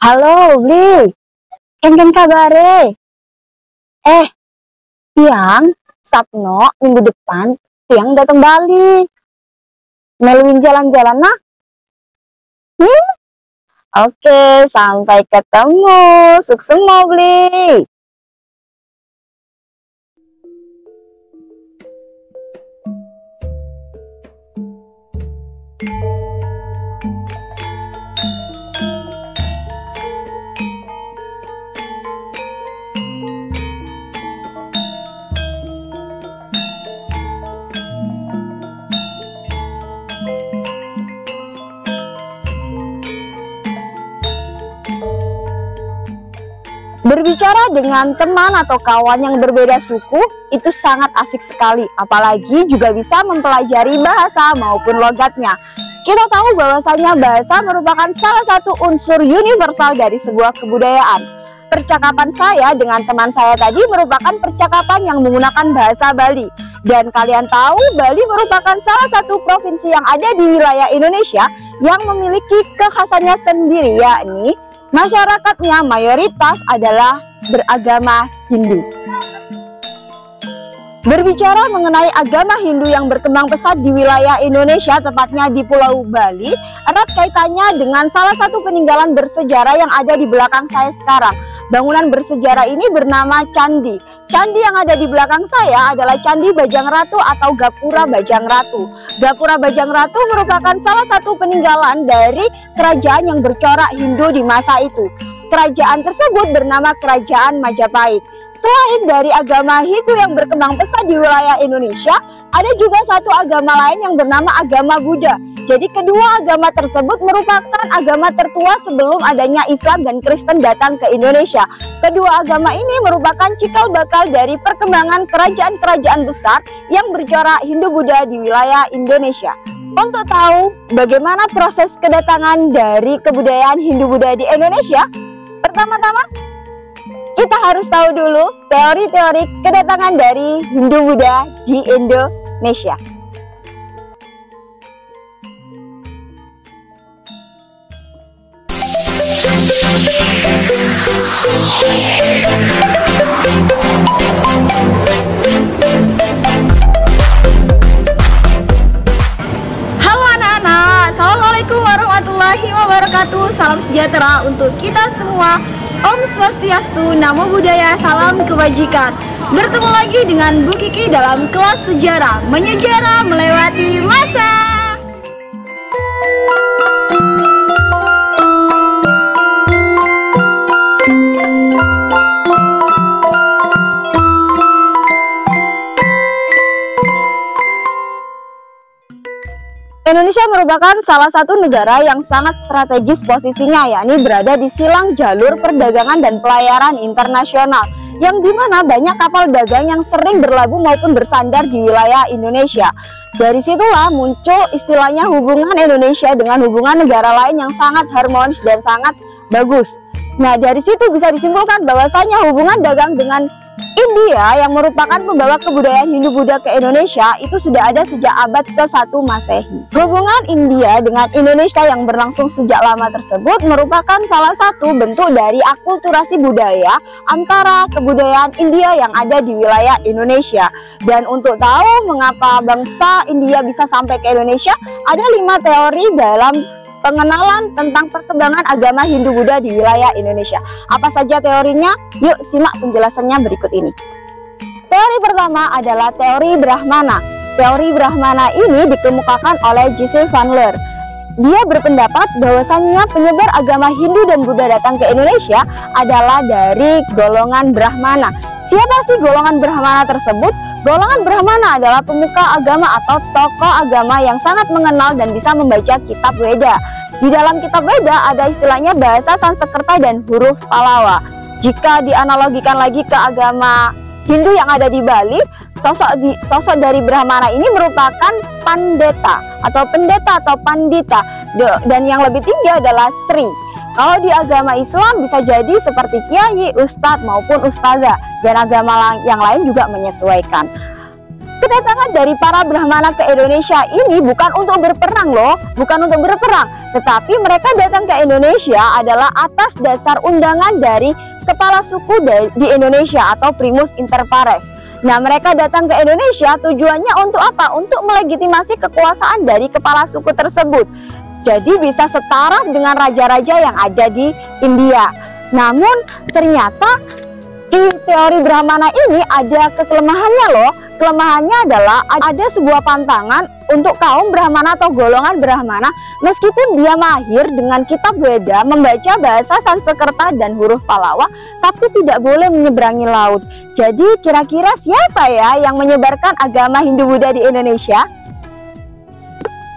Halo, Bli. Ken kabare? Eh, Tiang, Sapno, minggu depan, Tiang datang Bali. Meluin jalan-jalan, nah? Hmm? Oke, sampai ketemu. Sukses, Bli. Berbicara dengan teman atau kawan yang berbeda suku itu sangat asik sekali, apalagi juga bisa mempelajari bahasa maupun logatnya. Kita tahu bahwasanya bahasa merupakan salah satu unsur universal dari sebuah kebudayaan. Percakapan saya dengan teman saya tadi merupakan percakapan yang menggunakan bahasa Bali. Dan kalian tahu Bali merupakan salah satu provinsi yang ada di wilayah Indonesia yang memiliki kekhasannya sendiri, yakni masyarakatnya mayoritas adalah beragama Hindu. Berbicara mengenai agama Hindu yang berkembang pesat di wilayah Indonesia, tepatnya di Pulau Bali, erat kaitannya dengan salah satu peninggalan bersejarah yang ada di belakang saya sekarang. Bangunan bersejarah ini bernama Candi. Candi yang ada di belakang saya adalah Candi Bajang Ratu atau Gapura Bajang Ratu. Gapura Bajang Ratu merupakan salah satu peninggalan dari kerajaan yang bercorak Hindu di masa itu. Kerajaan tersebut bernama Kerajaan Majapahit. Selain dari agama Hindu yang berkembang pesat di wilayah Indonesia, ada juga satu agama lain yang bernama agama Buddha. Jadi kedua agama tersebut merupakan agama tertua sebelum adanya Islam dan Kristen datang ke Indonesia. Kedua agama ini merupakan cikal bakal dari perkembangan kerajaan-kerajaan besar yang bercorak Hindu-Buddha di wilayah Indonesia. Untuk tahu bagaimana proses kedatangan dari kebudayaan Hindu-Buddha di Indonesia, pertama-tama kita harus tahu dulu teori-teori kedatangan dari Hindu-Buddha di Indonesia. Halo anak-anak, Assalamualaikum warahmatullahi wabarakatuh. Salam sejahtera untuk kita semua. Om Swastiastu, Namo Buddhaya, salam kebajikan. Bertemu lagi dengan Bu Kiki dalam kelas sejarah, menyejarah melewati masa. Indonesia merupakan salah satu negara yang sangat strategis posisinya, yakni berada di silang jalur perdagangan dan pelayaran internasional, yang dimana banyak kapal dagang yang sering berlabuh maupun bersandar di wilayah Indonesia. Dari situlah muncul istilahnya hubungan Indonesia dengan hubungan negara lain yang sangat harmonis dan sangat bagus. Nah, dari situ bisa disimpulkan bahwasanya hubungan dagang dengan India yang merupakan pembawa kebudayaan Hindu-Buddha ke Indonesia itu sudah ada sejak abad ke-1 Masehi. Hubungan India dengan Indonesia yang berlangsung sejak lama tersebut merupakan salah satu bentuk dari akulturasi budaya antara kebudayaan India yang ada di wilayah Indonesia. Dan untuk tahu mengapa bangsa India bisa sampai ke Indonesia, ada 5 teori dalam pengenalan tentang perkembangan agama Hindu-Buddha di wilayah Indonesia. Apa saja teorinya? Yuk simak penjelasannya berikut ini. Teori pertama adalah teori Brahmana. Teori Brahmana ini dikemukakan oleh J.C. Van Leer. Dia berpendapat bahwasannya penyebar agama Hindu dan Buddha datang ke Indonesia adalah dari golongan Brahmana. Siapa sih golongan Brahmana tersebut? Golongan Brahmana adalah pemuka agama atau tokoh agama yang sangat mengenal dan bisa membaca kitab Weda. Di dalam kitab Weda ada istilahnya bahasa Sanskerta dan huruf Pallava. Jika dianalogikan lagi ke agama Hindu yang ada di Bali, sosok dari Brahmana ini merupakan pendeta atau pandita, dan yang lebih tinggi adalah Sri. Kalau di agama Islam bisa jadi seperti kiai, ustadz maupun ustazah, dan agama yang lain juga menyesuaikan. Kedatangan dari para Brahmana ke Indonesia ini bukan untuk berperang loh, bukan untuk berperang, Tetapi mereka datang ke Indonesia adalah atas dasar undangan dari kepala suku di Indonesia atau primus inter pares. Nah, mereka datang ke Indonesia tujuannya untuk apa? Untuk melegitimasi kekuasaan dari kepala suku tersebut. Jadi bisa setara dengan raja-raja yang ada di India. Namun ternyata di teori Brahmana ini ada kelemahannya loh. Kelemahannya adalah ada sebuah pantangan untuk kaum Brahmana atau golongan Brahmana, meskipun dia mahir dengan kitab Weda, membaca bahasa Sanskerta dan huruf Pallawa, tapi tidak boleh menyeberangi laut. Jadi kira-kira siapa ya yang menyebarkan agama Hindu-Buddha di Indonesia?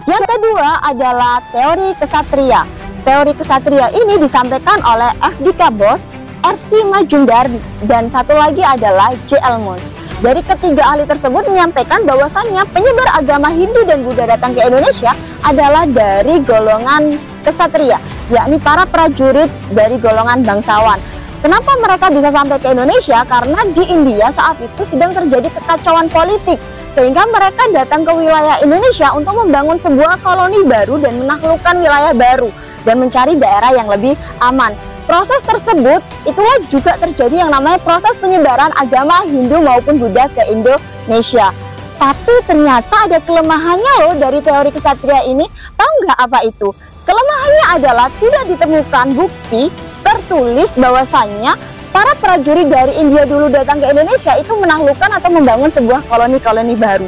Yang kedua adalah teori kesatria. Teori kesatria ini disampaikan oleh F.D.K. Bose, R.C. Majumdar, dan satu lagi adalah J.L. Moon. Dari ketiga ahli tersebut menyampaikan bahwasannya penyebar agama Hindu dan Buddha datang ke Indonesia adalah dari golongan kesatria, yakni para prajurit dari golongan bangsawan. Kenapa mereka bisa sampai ke Indonesia? Karena di India saat itu sedang terjadi kekacauan politik, sehingga mereka datang ke wilayah Indonesia untuk membangun sebuah koloni baru dan menaklukkan wilayah baru dan mencari daerah yang lebih aman. Proses tersebut itulah juga terjadi yang namanya proses penyebaran agama Hindu maupun Buddha ke Indonesia. Tapi ternyata ada kelemahannya loh dari teori kesatria ini. Tahu nggak apa itu? Kelemahannya adalah tidak ditemukan bukti tertulis bahwasannya para prajurit dari India dulu datang ke Indonesia itu menaklukkan atau membangun sebuah koloni-koloni baru.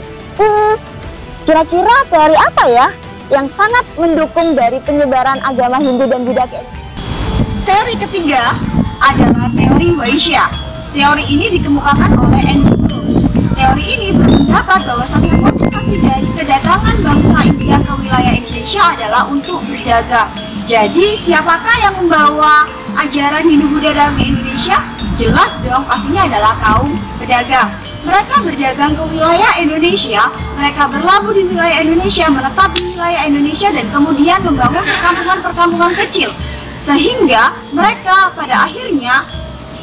Kira-kira teori apa ya yang sangat mendukung dari penyebaran agama Hindu dan Buddha ke Indonesia? Teori ketiga adalah teori Vaishya. Teori ini dikemukakan oleh N.G. Bloom. Teori ini berpendapat bahwasannya motivasi dari kedatangan bangsa India ke wilayah Indonesia adalah untuk berdagang. Jadi siapakah yang membawa ajaran Hindu-Buddha datang ke Indonesia? Jelas dong, pastinya adalah kaum pedagang. Mereka berdagang ke wilayah Indonesia, mereka berlabuh di wilayah Indonesia, menetap di wilayah Indonesia, dan kemudian membangun perkampungan-perkampungan kecil. Sehingga mereka pada akhirnya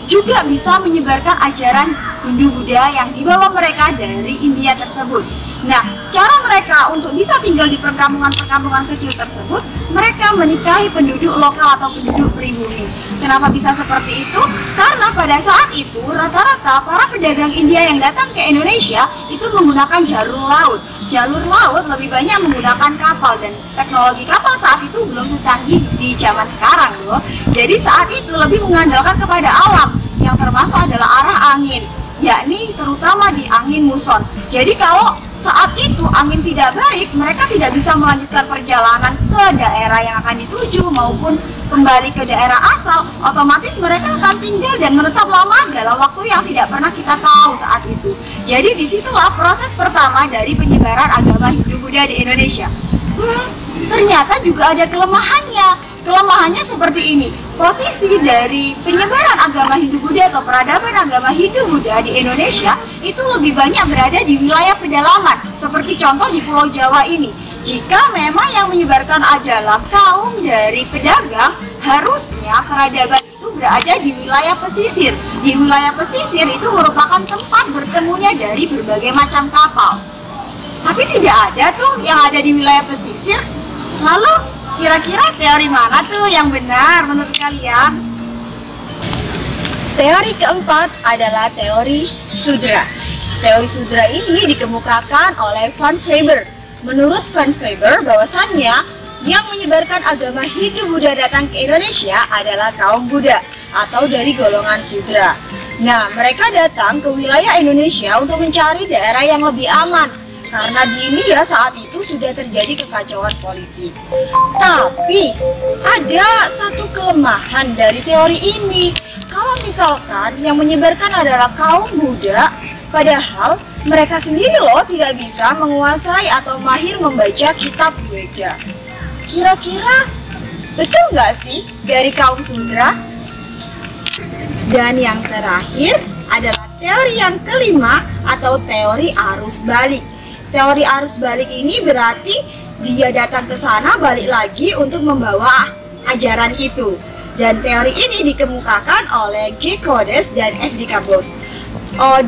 juga bisa menyebarkan ajaran Hindu-Buddha yang dibawa mereka dari India tersebut. Nah, cara mereka untuk bisa tinggal di perkampungan-perkampungan kecil tersebut, mereka menikahi penduduk lokal atau penduduk pribumi. Kenapa bisa seperti itu? Karena pada saat itu rata-rata para pedagang India yang datang ke Indonesia itu menggunakan jalur laut. Jalur laut lebih banyak menggunakan kapal, dan teknologi kapal saat itu belum secanggih di zaman sekarang loh. Jadi saat itu lebih mengandalkan kepada alam, yang termasuk adalah arah angin, yakni terutama di angin muson. Jadi kalau saat itu angin tidak baik, mereka tidak bisa melanjutkan perjalanan ke daerah yang akan dituju maupun kembali ke daerah asal. Otomatis mereka akan tinggal dan menetap lama dalam waktu yang tidak pernah kita tahu saat itu. Jadi disitulah proses pertama dari penyebaran agama Hindu-Buddha di Indonesia. Ternyata juga ada kelemahannya. Kelemahannya seperti ini. Posisi dari penyebaran agama Hindu-Buddha atau peradaban agama Hindu-Buddha di Indonesia itu lebih banyak berada di wilayah pedalaman, seperti contoh di Pulau Jawa ini. Jika memang yang menyebarkan adalah kaum dari pedagang, harusnya peradaban itu berada di wilayah pesisir. Di wilayah pesisir itu merupakan tempat bertemunya dari berbagai macam kapal. Tapi tidak ada tuh yang ada di wilayah pesisir. Lalu kira-kira teori mana tuh yang benar menurut kalian? Teori keempat adalah teori Sudra. Teori Sudra ini dikemukakan oleh Van Faber. Menurut Van Faber, bahwasannya yang menyebarkan agama Hindu-Buddha datang ke Indonesia adalah kaum Buddha atau dari golongan Sudra. Nah, mereka datang ke wilayah Indonesia untuk mencari daerah yang lebih aman, karena di India saat itu sudah terjadi kekacauan politik. Tapi ada satu kelemahan dari teori ini. Kalau misalkan yang menyebarkan adalah kaum Buddha, padahal mereka sendiri loh tidak bisa menguasai atau mahir membaca kitab Weda. Kira-kira betul nggak sih dari kaum Sudra? Dan yang terakhir adalah teori yang kelima atau teori arus balik. Teori arus balik ini berarti dia datang ke sana balik lagi untuk membawa ajaran itu. Dan teori ini dikemukakan oleh G. Codes dan F.D.K. Bose.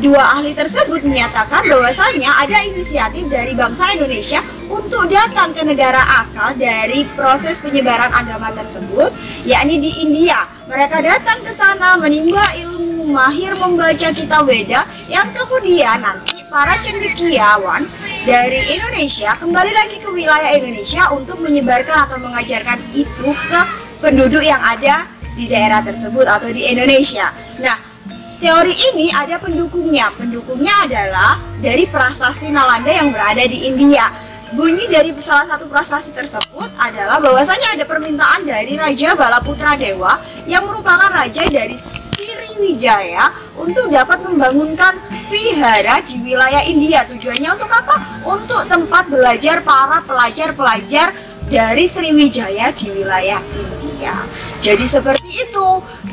dua ahli tersebut menyatakan bahwasanya ada inisiatif dari bangsa Indonesia untuk datang ke negara asal dari proses penyebaran agama tersebut, yakni di India. Mereka datang ke sana menimba ilmu, mahir membaca kitab Weda, yang kemudian nanti para cendekiawan dari Indonesia kembali lagi ke wilayah Indonesia untuk menyebarkan atau mengajarkan itu ke penduduk yang ada di daerah tersebut atau di Indonesia. Nah, teori ini ada pendukungnya. Pendukungnya adalah dari prasasti Nalanda yang berada di India. Bunyi dari salah satu prasasti tersebut adalah bahwasanya ada permintaan dari Raja Balaputra Dewa yang merupakan raja dari Sriwijaya untuk dapat membangunkan vihara di wilayah India. Tujuannya untuk apa? Untuk tempat belajar para pelajar-pelajar dari Sriwijaya di wilayah India. Jadi seperti itu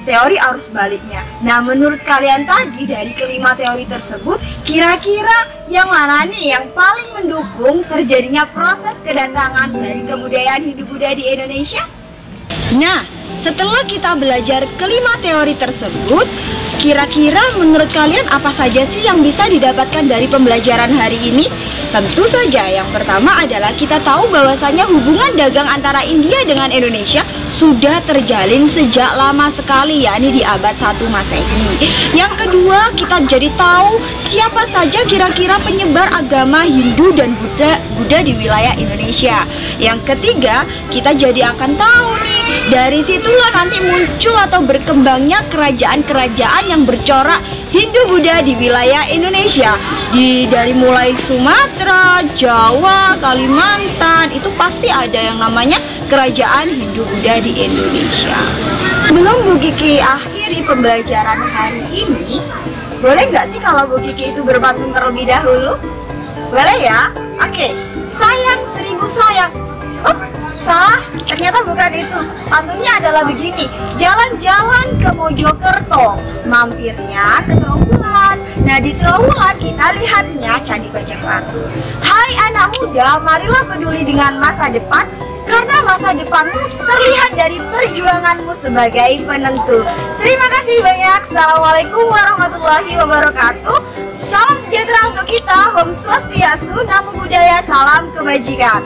teori arus baliknya. Nah, menurut kalian tadi dari kelima teori tersebut, kira-kira yang mana nih yang paling mendukung terjadinya proses kedatangan dari kebudayaan Hindu-Buddha di Indonesia? Nah, setelah kita belajar kelima teori tersebut, kira-kira menurut kalian apa saja sih yang bisa didapatkan dari pembelajaran hari ini? Tentu saja yang pertama adalah kita tahu bahwasanya hubungan dagang antara India dengan Indonesia sudah terjalin sejak lama sekali, yakni di abad 1 Masehi. Yang kedua, kita jadi tahu siapa saja kira-kira penyebar agama Hindu dan Buddha di wilayah Indonesia. Yang ketiga, kita jadi akan tahu nih, dari situlah nanti muncul atau berkembangnya kerajaan-kerajaan yang bercorak Hindu-Buddha di wilayah Indonesia. Dari mulai Sumatera, Jawa, Kalimantan, itu pasti ada yang namanya kerajaan Hindu-Buddha di Indonesia. Sebelum Bu Kiki akhiri pembelajaran hari ini, boleh nggak sih kalau Bu Kiki itu berpantun terlebih dahulu? Boleh ya? Oke, sayang seribu sayang. Ups, salah, ternyata bukan itu. Pantunnya adalah begini: jalan-jalan ke Mojokerto, mampirnya ke Trawulan. Nah, di Trawulan kita lihatnya Candi Bajak Ratu. Hai anak muda, marilah peduli dengan masa depan, karena masa depanmu terlihat dari perjuanganmu sebagai penentu. Terima kasih banyak. Assalamualaikum warahmatullahi wabarakatuh. Salam sejahtera untuk kita. Om Swastiastu, Namo Buddhaya, salam kebajikan.